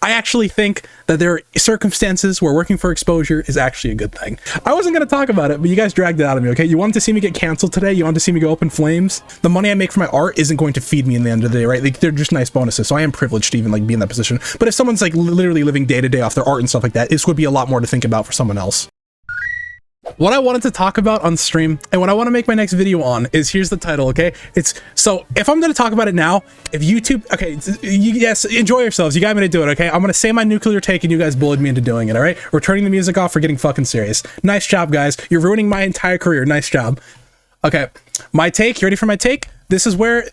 I actually think that there are circumstances where working for exposure is actually a good thing. I wasn't going to talk about it, but you guys dragged it out of me, okay? You wanted to see me get canceled today? You wanted to see me go up in flames? The money I make from my art isn't going to feed me in the end of the day, right? Like, they're just nice bonuses, so I am privileged to even, like, be in that position. But if someone's, like, literally living day to day off their art and stuff like that, this would be a lot more to think about for someone else. What I wanted to talk about on stream and what I want to make my next video on is, here's the title, okay? It's, so if I'm going to talk about it now, if YouTube, okay, yes, enjoy yourselves. You got me to do it, okay? I'm going to say my nuclear take and you guys bullied me into doing it, all right? We're turning the music off. We're getting fucking serious. Nice job, guys. You're ruining my entire career. Nice job. Okay, my take. You ready for my take? This is where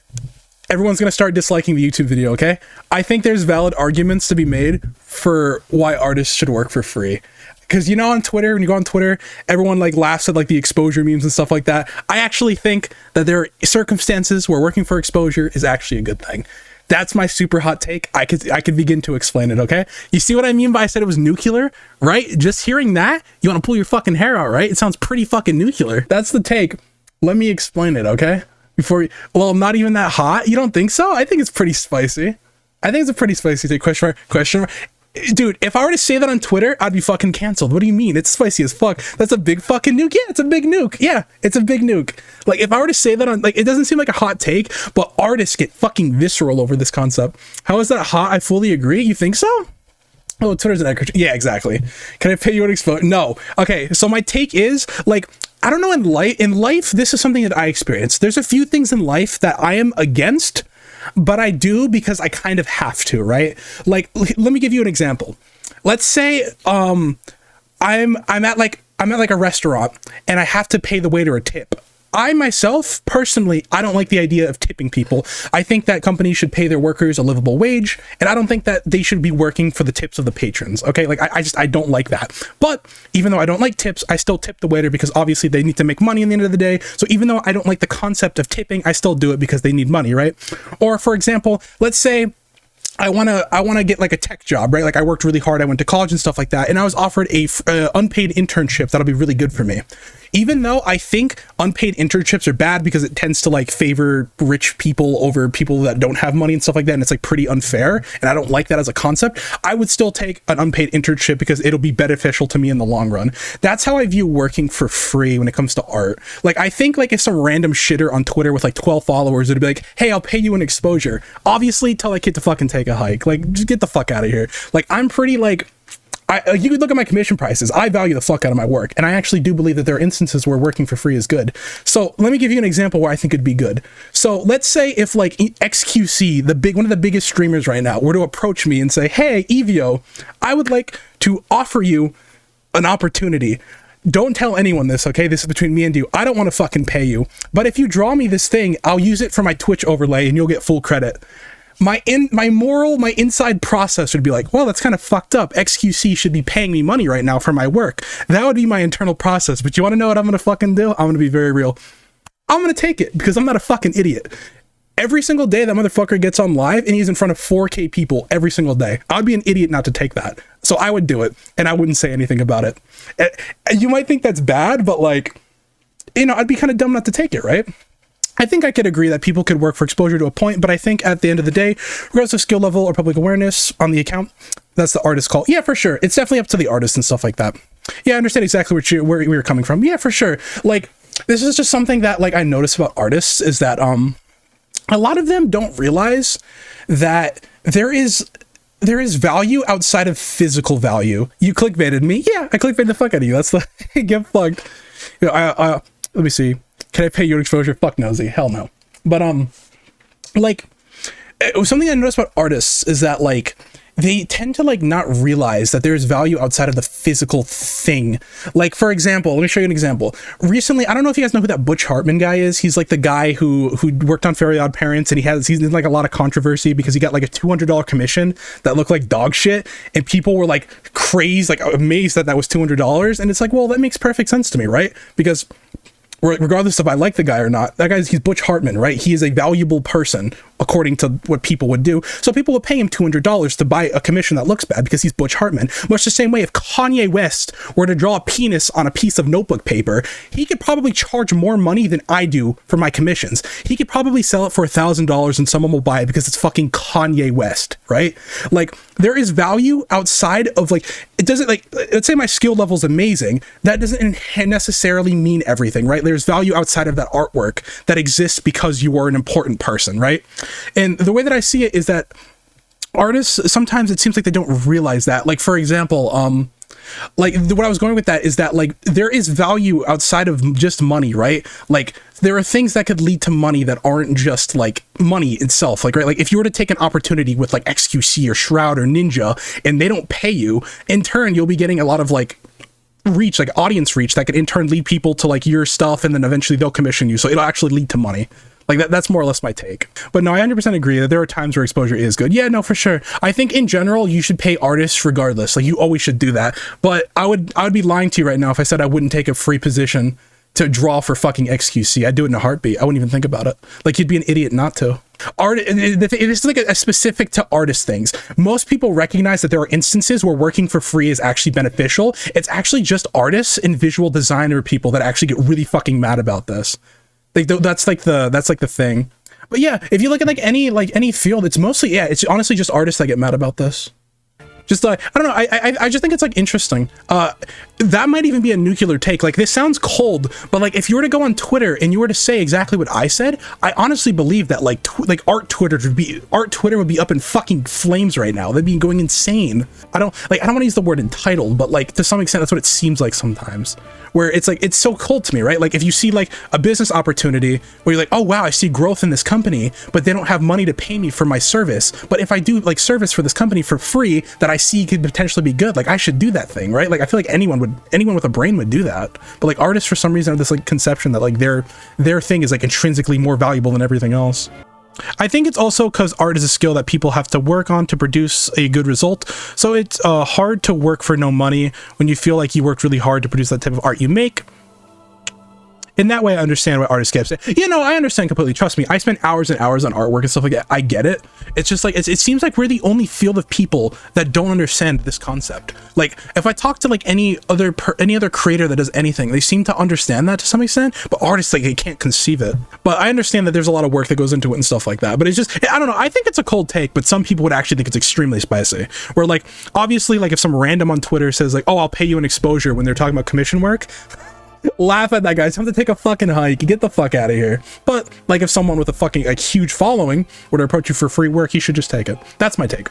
everyone's going to start disliking the YouTube video, okay? I think there's valid arguments to be made for why artists should work for free. Because, you know, on Twitter, when you go on Twitter, everyone like laughs at like the exposure memes and stuff like that. I actually think that there are circumstances where working for exposure is actually a good thing. That's my super hot take. I could begin to explain it, okay? You see what I mean by I said it was nuclear, right? Just hearing that, you want to pull your fucking hair out, right? It sounds pretty fucking nuclear. That's the take. Let me explain it, okay? Well, I'm not even that hot. You don't think so? I think it's pretty spicy. I think it's a pretty spicy take. Question mark. Dude, if I were to say that on Twitter, I'd be fucking canceled. What do you mean? It's spicy as fuck. That's a big fucking nuke. Yeah, it's a big nuke. Yeah, it's a big nuke. Like, if I were to say that on, like, it doesn't seem like a hot take, but artists get fucking visceral over this concept. How is that hot? I fully agree. You think so? Oh, Twitter's an echo. Yeah, exactly. Can I pay you an explode? No. Okay, so my take is, like, I don't know, in life, this is something that I experienced. There's a few things in life that I am against, but I do because I kind of have to, right? Like, let me give you an example. Let's say I'm at like a restaurant and I have to pay the waiter a tip. I myself, personally, I don't like the idea of tipping people. I think that companies should pay their workers a livable wage, and I don't think that they should be working for the tips of the patrons, okay? Like, I don't like that. But even though I don't like tips, I still tip the waiter because obviously they need to make money at the end of the day. So even though I don't like the concept of tipping, I still do it because they need money, right? Or for example, let's say I want to get like a tech job, right? Like, I worked really hard. I went to college and stuff like that. And I was offered a unpaid internship that'll be really good for me. Even though I think unpaid internships are bad because it tends to like favor rich people over people that don't have money and stuff like that. And it's like pretty unfair. And I don't like that as a concept. I would still take an unpaid internship because it'll be beneficial to me in the long run. That's how I view working for free when it comes to art. Like, I think like if some random shitter on Twitter with like 12 followers would be like, hey, I'll pay you an exposure. Obviously tell that kid to fucking take a hike. Like, just get the fuck out of here. Like, I'm pretty like, you could look at my commission prices. I value the fuck out of my work. And I actually do believe that there are instances where working for free is good. So let me give you an example where I think it'd be good. So let's say if like XQC, one of the biggest streamers right now, were to approach me and say, hey, Evio, I would like to offer you an opportunity. Don't tell anyone this, okay? This is between me and you. I don't want to fucking pay you. But if you draw me this thing, I'll use it for my Twitch overlay and you'll get full credit. My inside process would be like, well, that's kind of fucked up. XQC should be paying me money right now for my work. That would be my internal process. But you want to know what I'm going to fucking do? I'm going to be very real. I'm going to take it because I'm not a fucking idiot. Every single day that motherfucker gets on live and he's in front of 4K people every single day. I'd be an idiot not to take that. So I would do it and I wouldn't say anything about it. You might think that's bad, but like, you know, I'd be kind of dumb not to take it, right? I think I could agree that people could work for exposure to a point, but I think at the end of the day, regardless of skill level or public awareness on the account, that's the artist call. Yeah, for sure. It's definitely up to the artist and stuff like that. Yeah, I understand exactly where you're coming from. Yeah, for sure. Like, this is just something that like I notice about artists is that a lot of them don't realize that there is value outside of physical value. You clickbaited me. Yeah, I clickbaited the fuck out of you. That's the get fucked. You know, let me see. Can I pay you an exposure? Fuck nosy. Hell no. But, like, something I noticed about artists is that, like, they tend to, like, not realize that there's value outside of the physical thing. Like, for example, let me show you an example. Recently, I don't know if you guys know who that Butch Hartman guy is. He's, like, the guy who worked on Very Odd Parents, and he's in, like, a lot of controversy because he got, like, a $200 commission that looked like dog shit, and people were, like, crazed, like, amazed that was $200, and it's like, well, that makes perfect sense to me, right? Because regardless if I like the guy or not, he's Butch Hartman, right? He is a valuable person according to what people would do. So people would pay him $200 to buy a commission that looks bad because he's Butch Hartman. Much the same way if Kanye West were to draw a penis on a piece of notebook paper, he could probably charge more money than I do for my commissions. He could probably sell it for $1,000 and someone will buy it because it's fucking Kanye West, right? Like, there is value outside of like, it doesn't like, let's say my skill level is amazing. That doesn't necessarily mean everything, right? There's value outside of that artwork that exists because you are an important person, right? And the way that I see it is that artists, sometimes it seems like they don't realize that. Like, for example, like what I was going with that is that like there is value outside of just money, right? Like there are things that could lead to money that aren't just like money itself, like, right? Like if you were to take an opportunity with like XQC or Shroud or Ninja and they don't pay you, in turn you'll be getting a lot of like reach, like audience reach, that could in turn lead people to like your stuff, and then eventually they'll commission you, so it'll actually lead to money. Like that's more or less my take. But no, I 100% agree that there are times where exposure is good. Yeah, no, for sure. I think in general, you should pay artists regardless. Like you always should do that. But I would be lying to you right now if I said I wouldn't take a free position to draw for fucking XQC. I'd do it in a heartbeat. I wouldn't even think about it. Like you'd be an idiot not to. It is like a specific to artist things. Most people recognize that there are instances where working for free is actually beneficial. It's actually just artists and visual designer people that actually get really fucking mad about this. Like that's like the thing. But yeah, if you look at like any field, it's mostly, yeah, it's honestly just artists that get mad about this. Just I don't know, I just think it's like interesting. That might even be a nuclear take. Like this sounds cold, but like if you were to go on Twitter and you were to say exactly what I said, I honestly believe that like art Twitter would be up in fucking flames right now. They'd be going insane. I don't want to use the word entitled, but like to some extent that's what it seems like sometimes. Where it's like, it's so cold to me, right? Like if you see like a business opportunity where you're like, oh wow, I see growth in this company, but they don't have money to pay me for my service. But if I do like service for this company for free that I see could potentially be good, like I should do that thing, right? Like I feel like anyone with a brain would do that. But like artists for some reason have this like conception that like their thing is like intrinsically more valuable than everything else. I think it's also because art is a skill that people have to work on to produce a good result. So it's hard to work for no money when you feel like you worked really hard to produce that type of art you make. In that way, I understand what artists get. You know, I understand completely. Trust me, I spend hours and hours on artwork and stuff like that. I get it. It's just like, it seems like we're the only field of people that don't understand this concept. Like, if I talk to like any other creator that does anything, they seem to understand that to some extent, but artists, like, they can't conceive it. But I understand that there's a lot of work that goes into it and stuff like that. But it's just, I don't know, I think it's a cold take, but some people would actually think it's extremely spicy. Where like, obviously, like if some random on Twitter says like, oh, I'll pay you an exposure when they're talking about commission work, laugh at that guy. It's time to take a fucking hike. Get the fuck out of here. But like if someone with a fucking like huge following were to approach you for free work, you should just take it. That's my take.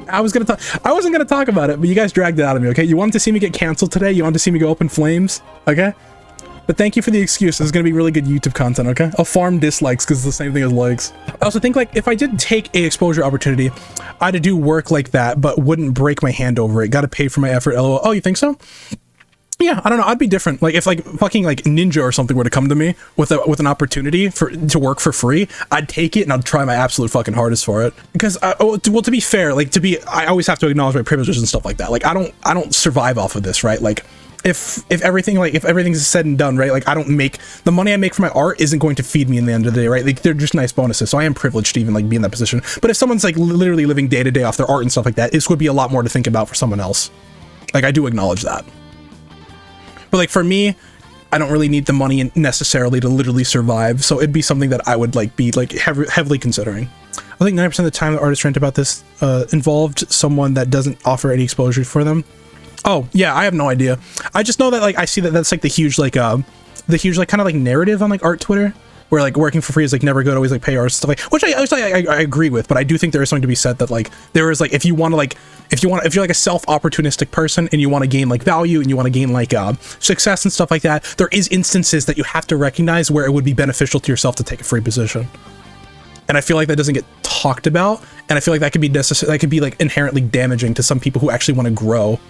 I wasn't gonna talk about it, but you guys dragged it out of me, okay? You wanted to see me get canceled today. You wanted to see me go up in flames, okay? But thank you for the excuse. This is gonna be really good YouTube content, okay? I'll farm dislikes because it's the same thing as likes. I also think like if I did take a exposure opportunity, I'd do work like that, but wouldn't break my hand over it. Gotta pay for my effort. LOL. Oh, you think so? Yeah, I don't know. I'd be different. Like if like fucking like Ninja or something were to come to me with an opportunity to work for free, I'd take it and I'd try my absolute fucking hardest for it. Because well, to be fair, like I always have to acknowledge my privileges and stuff like that. Like I don't survive off of this, right? Like if everything's said and done, right? Like I don't make the money I make from my art isn't going to feed me in the end of the day, right? Like they're just nice bonuses. So I am privileged to even like be in that position. But if someone's like literally living day to day off their art and stuff like that, this would be a lot more to think about for someone else. Like I do acknowledge that. But like for me, I don't really need the money necessarily to literally survive, so it'd be something that I would like be like heavily considering. I think 90% of the time the artists rant about this involved someone that doesn't offer any exposure for them. Oh yeah, I have no idea. I just know that like I see that that's like the huge like kind of like narrative on like art Twitter, where like working for free is like never good, always like pay artists stuff like, which I agree with, but I do think there is something to be said that like there is like if you're like a self-opportunistic person and you want to gain like value and you want to gain like success and stuff like that, there is instances that you have to recognize where it would be beneficial to yourself to take a free position. And I feel like that doesn't get talked about, and I feel like that could be necessary, that could be like inherently damaging to some people who actually want to grow.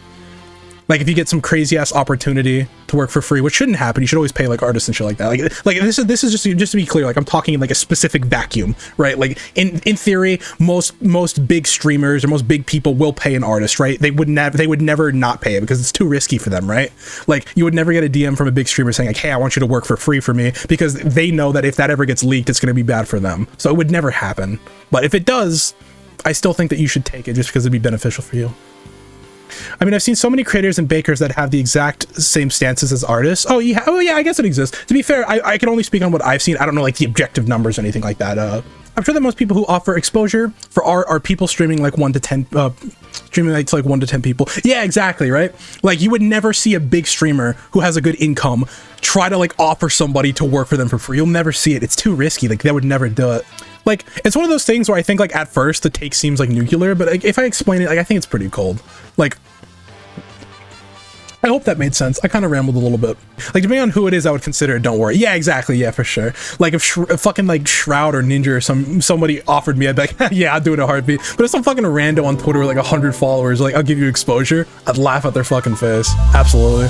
Like if you get some crazy ass opportunity to work for free, which shouldn't happen, you should always pay like artists and shit like that. Like this is just to be clear, like I'm talking in like a specific vacuum, right? Like in theory, most big streamers or most big people will pay an artist, right? They would never not pay it because it's too risky for them, right? Like you would never get a DM from a big streamer saying like, hey, I want you to work for free for me, because they know that if that ever gets leaked, it's going to be bad for them. So it would never happen. But if it does, I still think that you should take it just because it'd be beneficial for you. I mean, I've seen so many creators and bakers that have the exact same stances as artists. Oh yeah, I guess it exists. To be fair, I can only speak on what I've seen. I don't know like the objective numbers or anything like that. I'm sure that most people who offer exposure for art are people streaming like 1 to 10, streaming like to like 1 to 10 people. Yeah, exactly, right? Like you would never see a big streamer who has a good income try to like offer somebody to work for them for free. You'll never see it. It's too risky. Like they would never do it. Like it's one of those things where I think like at first the take seems like nuclear, but like, if I explain it, like I think it's pretty cold. Like I hope that made sense. I kind of rambled a little bit. Like, depending on who it is, I would consider it. Don't worry. Yeah, exactly. Yeah, for sure. Like, if fucking like Shroud or Ninja or somebody offered me, I'd be like, yeah, I'll do it in a heartbeat. But if some fucking rando on Twitter with like 100 followers, like, I'll give you exposure, I'd laugh at their fucking face. Absolutely.